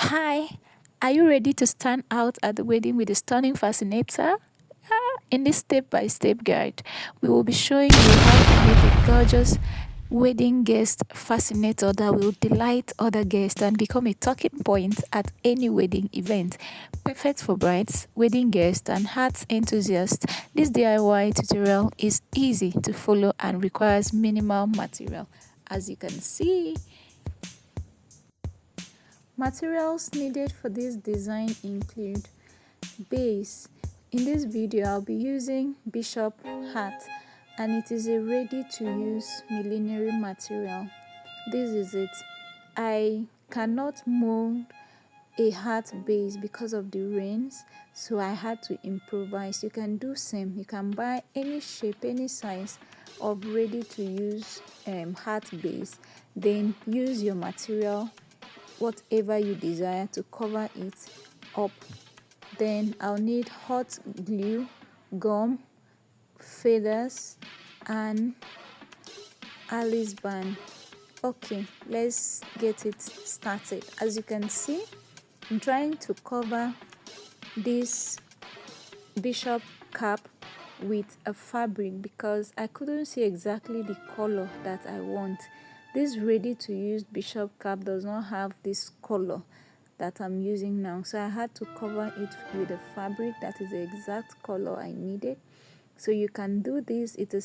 Hi, are you ready to stand out at the wedding with a stunning fascinator? In this step-by-step guide, we will be showing you how to make a gorgeous wedding guest fascinator that will delight other guests and become a talking point at any wedding event. Perfect for brides, wedding guests, and heart enthusiasts, this DIY tutorial is easy to follow and requires minimal material. As you can see, materials needed for this design include base. In this video I'll be using bishop hat and it is a ready to use millinery material. This is it. I cannot mold a hat base because of the rains, so I had to improvise. You can do same. You can buy any shape, any size of ready to use hat base, then use your material whatever you desire to cover it up. Then I'll need hot glue, gum, feathers, and Aliceban. Okay, let's get it started. As you can see, I'm trying to cover this bishop cap with a fabric because I couldn't see exactly the color that I want. This ready to use bishop cap does not have this color that I'm using now, so I had to cover it with a fabric that is the exact color I needed. So you can do this. It's a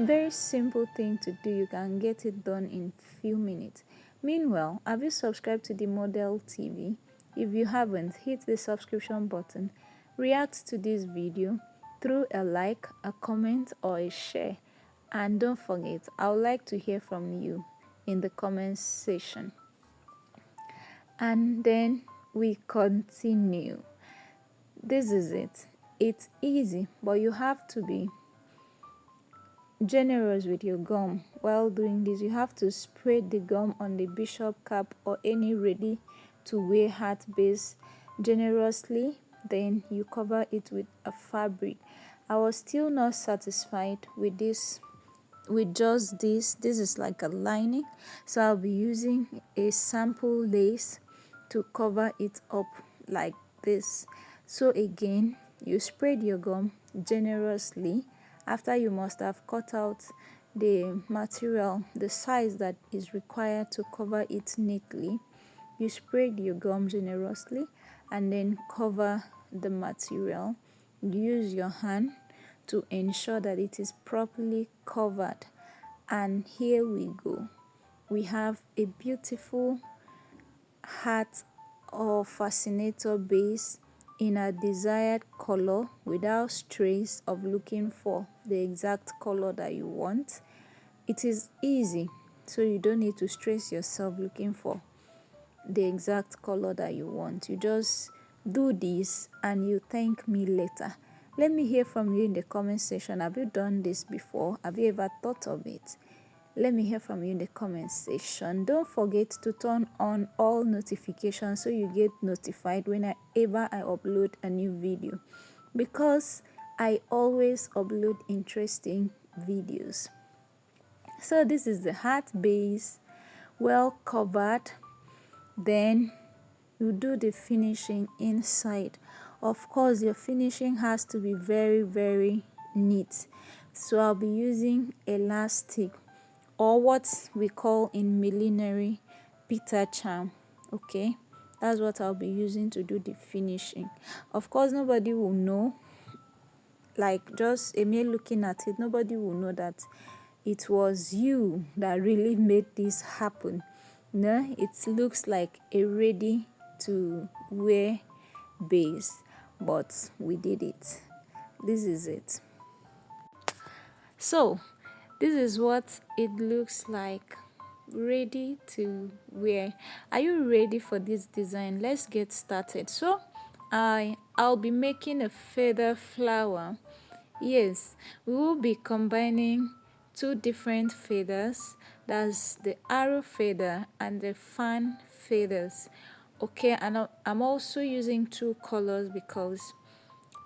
very simple thing to do. You can get it done in few minutes. Meanwhile, have you subscribed to the Model TV? If you haven't, hit the subscription button, react to this video through a like, a comment, or a share. And don't forget, I would like to hear from you in the comment section. And then we continue. This is it. It's easy, but you have to be generous with your gum. While doing this, you have to spread the gum on the bishop cap or any ready to wear hat base generously, then you cover it with a fabric. I was still not satisfied with this, with just this is like a lining, so I'll be using a sample lace to cover it up like this. So again, you spread your gum generously after you must have cut out the material, the size that is required to cover it neatly. You spread your gum generously and then cover the material. Use your hand to ensure that it is properly covered. And here we go. We have a beautiful hat or fascinator base in a desired color without stress of looking for the exact color that you want. It is easy, so you don't need to stress yourself looking for the exact color that you want. You just do this and you thank me later. Let me hear from you in the comment section. Have you done this before? Have you ever thought of it? Let me hear from you in the comment section. Don't forget to turn on all notifications so you get notified whenever I upload a new video, because I always upload interesting videos. So this is the hat base, well covered. Then you do the finishing inside. Of course, your finishing has to be very neat. So I'll be using elastic, or what we call in millinery Peter charm. Okay, that's what I'll be using to do the finishing. Of course, nobody will know, like just a mere looking at it, nobody will know that it was you that really made this happen. No, it looks like a ready to wear base, but we did it. This is it. So this is what it looks like, ready to wear. Are you ready for this design? Let's get started. So I'll be making a feather flower. Yes, we will be combining two different feathers, that's the arrow feather and the fan feathers. Okay, and I'm also using two colors because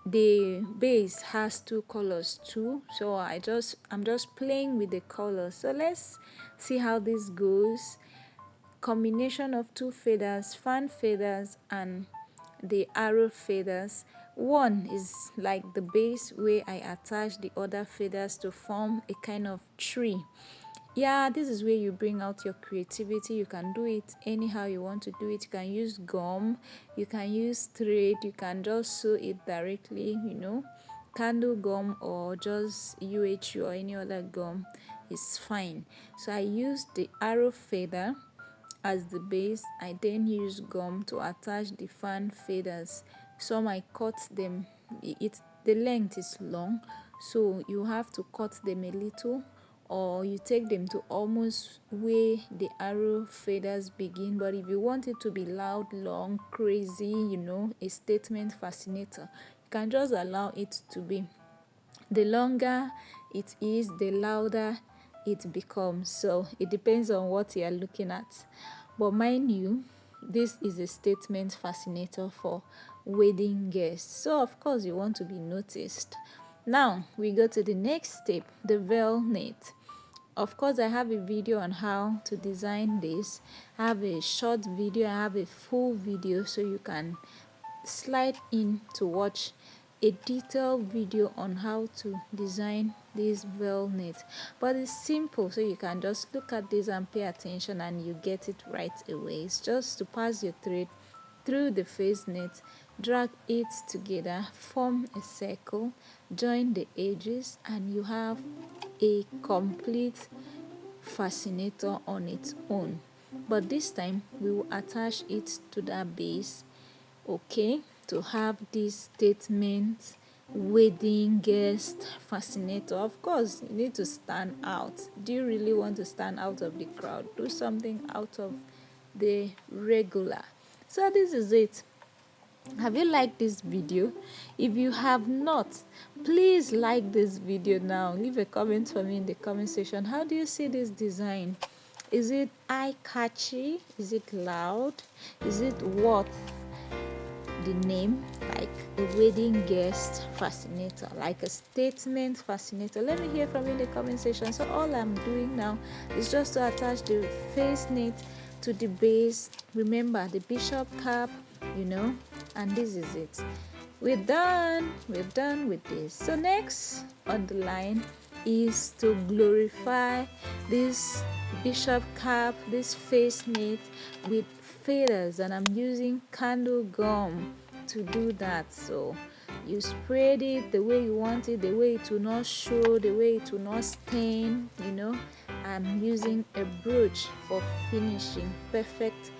the base has two colors too, so I'm just playing with the colors. So let's see how this goes. combination of two feathers, fan feathers and the arrow feathers. One is like the base where I attach the other feathers to form a kind of tree. Yeah, this is where you bring out your creativity. You can do it anyhow you want to do it. You can use gum, you can use thread, you can just sew it directly, candle gum or just UHU or any other gum is fine. So I use the arrow feather as the base. I then use gum to attach the fan feathers. Some I cut them, the length is long, so you have to cut them a little, or you take them to almost where the arrow feathers begin. But if you want it to be loud, long, crazy, a statement fascinator, you can just allow it to be. The longer it is, the louder it becomes. So it depends on what you are looking at. But mind you, this is a statement fascinator for wedding guests. So of course you want to be noticed. Now we go to the next step, the veil knit. Of course, I have a video on how to design this. I have a short video, I have a full video, so you can slide in to watch a detailed video on how to design this veil knit. But it's simple, so you can just look at this and pay attention and you get it right away. It's just to pass your thread through the face knit, drag it together, form a circle, join the edges, and you have a complete fascinator on its own. But this time we will attach it to that base, okay, to have this statement wedding guest fascinator. Of course, you need to stand out. Do you really want to stand out of the crowd? Do something out of the regular. So this is it. Have you liked this video? If you have not, please like this video now. Leave a comment for me in the comment section. How do you see this design? Is it eye-catchy? Is it loud? Is it worth the name, like a wedding guest fascinator, like a statement fascinator? Let me hear from you in the comment section. So all I'm doing now is just to attach the face knit to the base. Remember the bishop cap, and this is it. We're done with this. So next on the line is to glorify this bishop cap, this face knit with feathers, and I'm using candle gum to do that. So you spread it the way you want it, the way it will not show, the way it will not stain. I'm using a brooch for finishing, perfect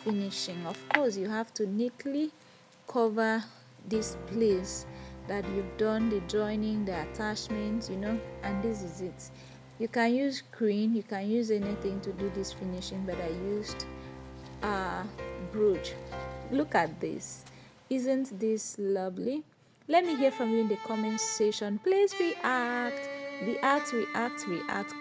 finishing. Of course, you have to neatly cover this place that you've done the joining, the attachments, and this is it. You can use green, you can use anything to do this finishing, but I used brooch. Look at this. Isn't this lovely? Let me hear from you in the comment section. Please react,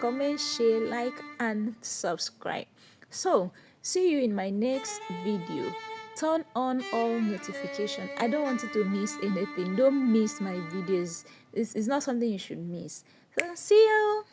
comment, share, like, and subscribe. So see you in my next video. Turn on all notifications. I don't want you to miss anything. Don't miss my videos. It's not something you should miss. So see you.